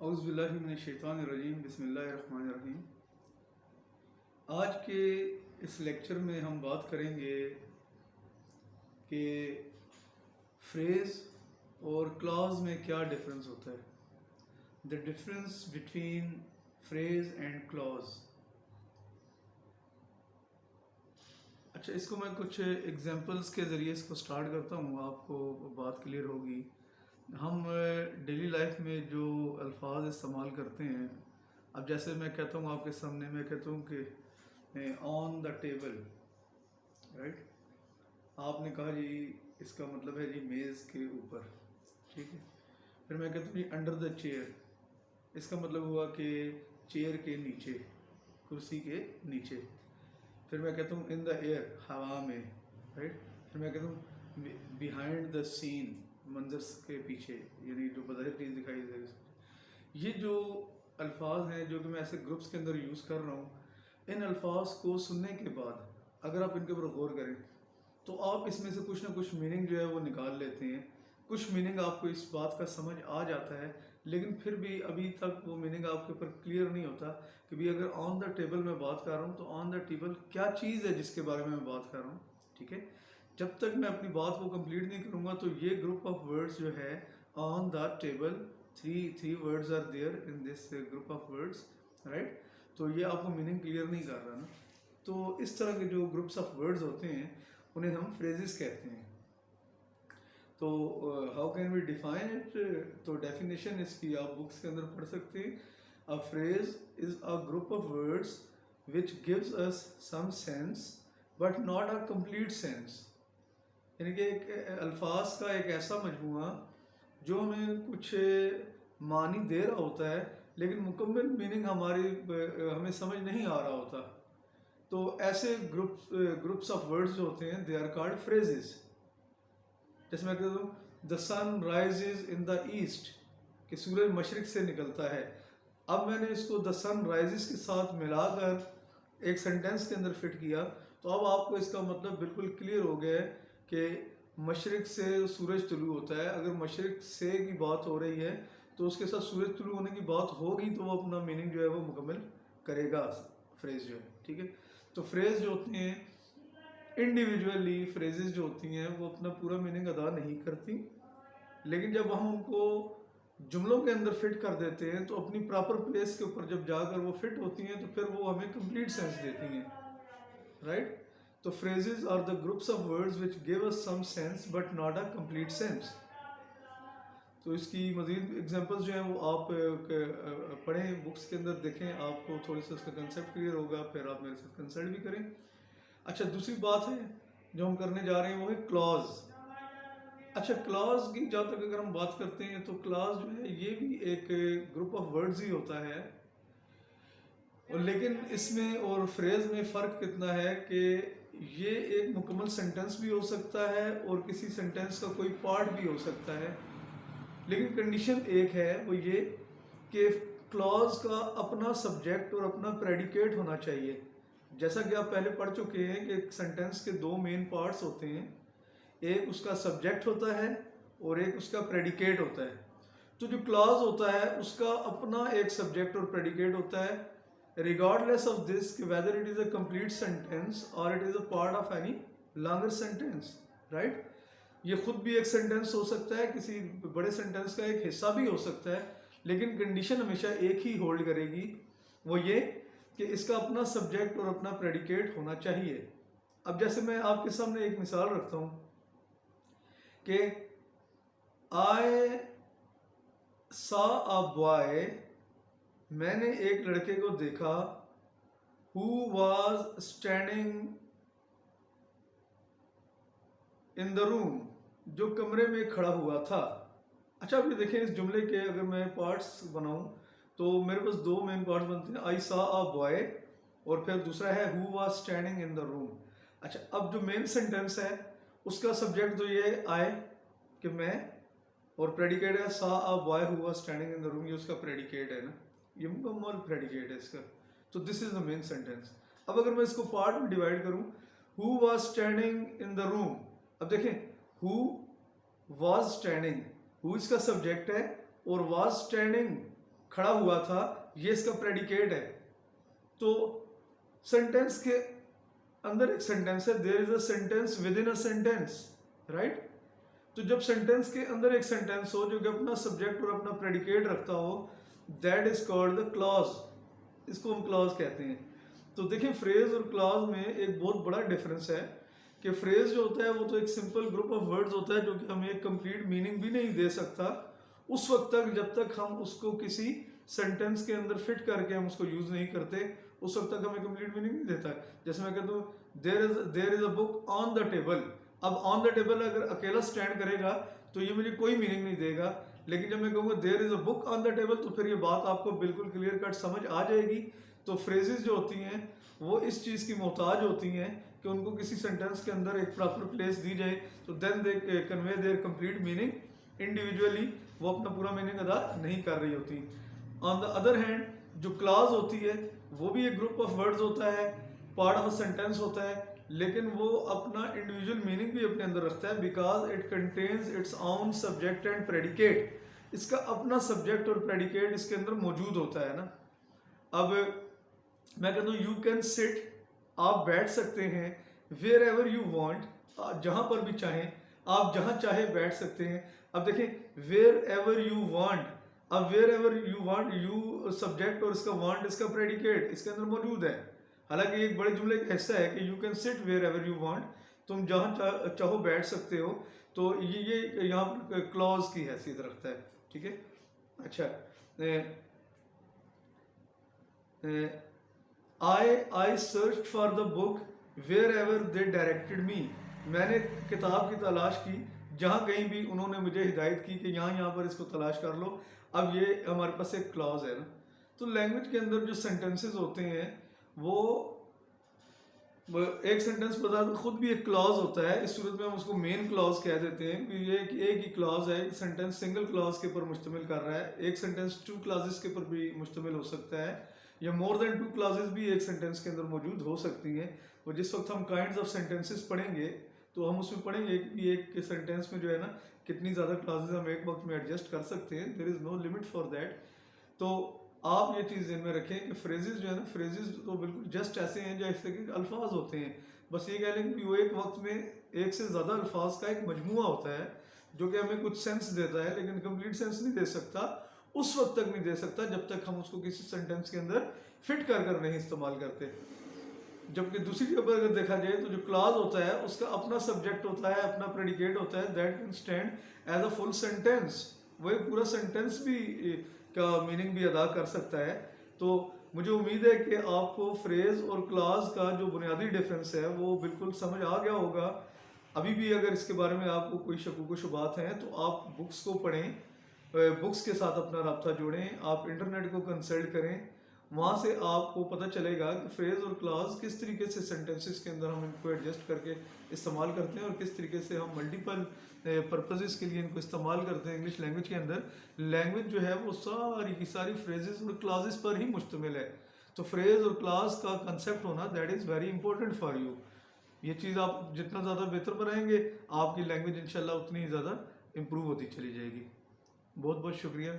औज़ुबिल्लाहिमिनश्शैतानिर्रजीम बिस्मिल्लाहिर्रहमानिर्रहीम। आज के इस लेक्चर में हम बात करेंगे कि फ्रेज़ और क्लॉज में क्या डिफरेंस होता है, the difference between phrase and clause. अच्छा, इसको मैं कुछ एग्जांपल्स के ज़रिए इसको स्टार्ट करता हूँ, आपको बात क्लियर होगी। हम डेली लाइफ में जो अल्फाज इस्तेमाल करते हैं, अब जैसे मैं कहता हूँ आपके सामने, मैं कहता हूँ कि ऑन द टेबल, राइट। आपने कहा जी इसका मतलब है जी मेज़ के ऊपर, ठीक है। फिर मैं कहता हूँ जी अंडर द चेयर, इसका मतलब हुआ कि चेयर के नीचे, कुर्सी के नीचे। फिर मैं कहता हूँ इन द एयर, हवा में, राइट। फिर मैं कहता हूँ बिहाइंड द सीन, मंजर के पीछे, यानी जो बज़ाहिर चीज़ दिखाई दे रही। ये जो अल्फाज हैं जो कि मैं ऐसे ग्रुप्स के अंदर यूज़ कर रहा हूँ, इन अल्फाज को सुनने के बाद अगर आप इनके ऊपर गौर करें तो आप इसमें से कुछ ना कुछ मीनिंग जो है वो निकाल लेते हैं। कुछ मीनिंग आपको इस बात का समझ आ जाता है, लेकिन फिर भी अभी तक वो मीनिंग आपके ऊपर क्लियर नहीं होता कि भाई अगर ऑन द टेबल मैं बात कर रहा हूँ तो ऑन द टेबल क्या चीज़ है जिसके बारे में मैं बात कर रहा हूँ, ठीक है। जब तक मैं अपनी बात को कंप्लीट नहीं करूँगा तो ये ग्रुप ऑफ वर्ड्स जो है on the table, three words are there in this group of words, right. तो ये आपको मीनिंग क्लियर नहीं कर रहा ना। तो इस तरह के जो ग्रुप्स ऑफ वर्ड्स होते हैं उन्हें हम फ्रेजेस कहते हैं। तो how can we define it? तो डेफिनेशन इसकी आप बुक्स के अंदर पढ़ सकते हैं। A phrase is a group of words which gives us some sense but not a complete sense. यानी कि एक अल्फाज का एक ऐसा मजमूआ जो हमें कुछ मानी दे रहा होता है लेकिन मुकम्मल मीनिंग हमारी हमें समझ नहीं आ रहा होता। तो ऐसे ग्रुप्स ऑफ वर्ड्स जो होते हैं दे आर कॉल्ड फ्रेजेस। जैसे मैं कहता हूँ the sun rises in the east, कि सूरज मशरिक से निकलता है। अब मैंने इसको द सन राइजेज के साथ मिलाकर एक सेंटेंस के अंदर फिट किया तो अब आपको इसका मतलब बिल्कुल क्लियर हो गया है कि मशरिक से सूरज तुलू होता है। अगर मशरिक से की बात हो रही है तो उसके साथ सूरज तुलू होने की बात होगी तो वो अपना मीनिंग जो है वो मुकम्मल करेगा, फ्रेज जो है, ठीक है। तो फ्रेज जो होती हैं इंडिविजुअली, फ्रेजेस जो होती हैं वो अपना पूरा मीनिंग अदा नहीं करती, लेकिन जब हम उनको जुमलों के अंदर फिट कर देते हैं तो अपनी प्रॉपर प्लेस के ऊपर जब जाकर वो फिट होती हैं तो फिर वो हमें कंप्लीट सेंस देती हैं, राइट। तो phrases are the groups of words which give us some sense but not a complete sense. तो इसकी मज़ीद एग्जांपल्स जो हैं वो आप पढ़ें, बुक्स के अंदर देखें, आपको थोड़ी सा उसका कंसेप्ट क्लियर होगा, फिर आप मेरे साथ कंसल्ट भी करें। अच्छा, दूसरी बात है जो हम करने जा रहे हैं वो है क्लॉज। अच्छा, क्लॉज की जहाँ तक अगर हम बात करते हैं तो क्लॉज जो है ये भी एक ग्रुप ऑफ वर्ड्स ही होता है, और लेकिन इसमें और फ्रेज में फ़र्क कितना है कि ये एक मुकम्मल सेंटेंस भी हो सकता है और किसी सेंटेंस का कोई पार्ट भी हो सकता है, लेकिन कंडीशन एक है, वो ये कि क्लॉज का अपना सब्जेक्ट और अपना प्रेडिकेट होना चाहिए। जैसा कि आप पहले पढ़ चुके हैं कि एक सेंटेंस के दो मेन पार्ट्स होते हैं, एक उसका सब्जेक्ट होता है और एक उसका प्रेडिकेट होता है। तो जो क्लॉज होता है उसका अपना एक सब्जेक्ट और प्रेडिकेट होता है, रिगार्डलेस ऑफ दिस कि whether it is a complete sentence और it is a part of any longer sentence, right. ये खुद भी एक सेंटेंस हो सकता है, किसी बड़े सेंटेंस का एक हिस्सा भी हो सकता है, लेकिन कंडीशन हमेशा एक ही होल्ड करेगी, वो ये कि इसका अपना सब्जेक्ट और अपना प्रेडिकेट होना चाहिए। अब जैसे मैं आपके सामने एक मिसाल रखता हूँ कि आई सॉ अ बॉय, मैंने एक लड़के को देखा, who was standing in the room, जो कमरे में खड़ा हुआ था। अच्छा, अभी देखें इस जुमले के अगर मैं पार्ट्स बनाऊं तो मेरे पास दो मेन पार्ट्स बनते हैं, आई सॉ अ बॉय और फिर दूसरा है who was standing in the room. अच्छा, अब जो मेन सेंटेंस है उसका सब्जेक्ट तो ये आए कि मैं, और प्रेडिकेट है saw a boy who was standing in the room, ये उसका प्रेडिकेट है ना, ये मुकम्मल प्रेडिकेट है इसका। तो this is the main sentence. अब अगर मैं इसको पार्ट में डिवाइड करूं, who was standing in the room, अब देखें हु वाज स्टैंडिंग, हु इसका सब्जेक्ट है और वाज स्टैंडिंग खड़ा हुआ था, ये इसका प्रेडिकेट है। तो सेंटेंस के अंदर एक सेंटेंस है, there is a sentence within a sentence, right. तो जब सेंटेंस के अंदर एक सेंटेंस हो जो कि अपना सब्जेक्ट और अपना प्रेडिकेट रखता हो, that is called the clause, इसको हम क्लॉज कहते हैं। तो देखिए फ्रेज और क्लॉज में एक बहुत बड़ा डिफरेंस है कि फ्रेज जो होता है वो तो एक सिंपल ग्रुप ऑफ वर्ड्स होता है जो कि हमें एक कंप्लीट मीनिंग भी नहीं दे सकता उस वक्त तक जब तक हम उसको किसी सेंटेंस के अंदर फिट करके हम उसको यूज नहीं करते, उस वक्त तक हमें कंप्लीट मीनिंग नहीं देता। जैसे मैं कहता हूँ there is a book on the table, अब ऑन द टेबल अगर अकेला स्टैंड करेगा तो ये मुझे कोई मीनिंग नहीं देगा, लेकिन जब मैं कहूँगा there is a book on the table तो फिर ये बात आपको बिल्कुल क्लियर कट समझ आ जाएगी। तो फ्रेजेस जो होती हैं वो इस चीज़ की मोहताज होती हैं कि उनको किसी सेंटेंस के अंदर एक प्रॉपर प्लेस दी जाए, तो then they convey their complete meaning, individually वो अपना पूरा मीनिंग अदा नहीं कर रही होती। ऑन द अदर हैंड जो क्लॉज होती है वो भी एक ग्रुप ऑफ वर्ड्स होता है, पार्ट ऑफ अ सेंटेंस होता है, लेकिन वो अपना इंडिविजुअल मीनिंग भी अपने अंदर रखता है because it contains its own subject and predicate, इसका अपना सब्जेक्ट और प्रेडिकेट इसके अंदर मौजूद होता है ना। अब मैं कहता हूँ यू कैन सिट, आप बैठ सकते हैं, वेयर एवर यू वॉन्ट, जहाँ पर भी चाहें आप जहाँ चाहे बैठ सकते हैं। अब देखें वेयर एवर यू वांट, अब wherever you want, you subject और इसका वांट इसका प्रेडिकेट इसके अंदर मौजूद है। हालांकि एक बड़े जुमले का हिस्सा है कि you can sit wherever you want, तुम जहाँ चाहो बैठ सकते हो, तो ये यहाँ पर क्लॉज की हैसियत रखता है, ठीक है। अच्छा, I search for the book wherever they directed me, मैंने किताब की तलाश की जहाँ कहीं भी उन्होंने मुझे हिदायत की कि यहाँ पर इसको तलाश कर लो। अब ये हमारे पास एक क्लॉज है ना। तो लैंग्वेज के अंदर जो सेंटेंसेस होते हैं वो एक सेंटेंस बता दो खुद भी एक क्लॉज होता है, इस सूरत में हम उसको मेन क्लॉज कह देते हैं कि ये एक ही क्लॉज है, सेंटेंस सिंगल क्लॉज के ऊपर मुश्तमिल कर रहा है। एक सेंटेंस टू क्लॉजेस के ऊपर भी मुश्तमिल हो सकता है, या मोर देन टू क्लॉजेस भी एक सेंटेंस के अंदर मौजूद हो सकती हैं। और जिस वक्त हम काइंड्स ऑफ सेंटेंसेस पढ़ेंगे तो हम उसमें पढ़ेंगे कि एक सेंटेंस में जो है ना कितनी ज़्यादा क्लॉजेस हम एक वक्त में एडजस्ट कर सकते हैं, there is no limit for that. तो आप ये चीज़ ध्यान में रखें कि फ्रेजेस जो है ना, फ्रेजेस तो बिल्कुल जस्ट ऐसे हैं जैसे कि अल्फाज होते हैं, बस ये कह लें कि वो एक वक्त में एक से ज़्यादा अल्फाज का एक मजमुआ होता है जो कि हमें कुछ सेंस देता है, लेकिन कंप्लीट सेंस नहीं दे सकता, उस वक्त तक नहीं दे सकता जब तक हम उसको किसी सेंटेंस के अंदर फिट कर नहीं इस्तेमाल करते। जबकि दूसरी जगह अगर देखा जाए तो जो क्लॉज होता है उसका अपना सब्जेक्ट होता है, अपना प्रेडिकेट होता है, that can stand as a full sentence, वो एक पूरा सेंटेंस भी का मीनिंग भी अदा कर सकता है। तो मुझे उम्मीद है कि आपको फ्रेज और क्लॉज का जो बुनियादी डिफरेंस है वो बिल्कुल समझ आ गया होगा। अभी भी अगर इसके बारे में आपको कोई शकूक शुबात हैं तो आप बुक्स को पढ़ें, बुक्स के साथ अपना रब्ता जोड़ें, आप इंटरनेट को कंसल्ट करें, वहाँ से आपको पता चलेगा कि फ्रेज और क्लॉज किस तरीके से सेंटेंसेस के अंदर हम इनको एडजस्ट करके इस्तेमाल करते हैं और किस तरीके से हम मल्टीपल पर्पसेस के लिए इनको इस्तेमाल करते हैं इंग्लिश लैंग्वेज के अंदर। लैंग्वेज जो है वो सारी की सारी फ्रेजेस और क्लॉजेस पर ही मुश्तमिल है। तो फ्रेज और क्लॉज का कंसेप्ट होना that is very important for you. ये चीज़ आप जितना ज़्यादा बेहतर बनाएंगे आपकी लैंग्वेज इंशाल्लाह उतनी ही ज़्यादा इम्प्रूव होती चली जाएगी। बहुत बहुत शुक्रिया।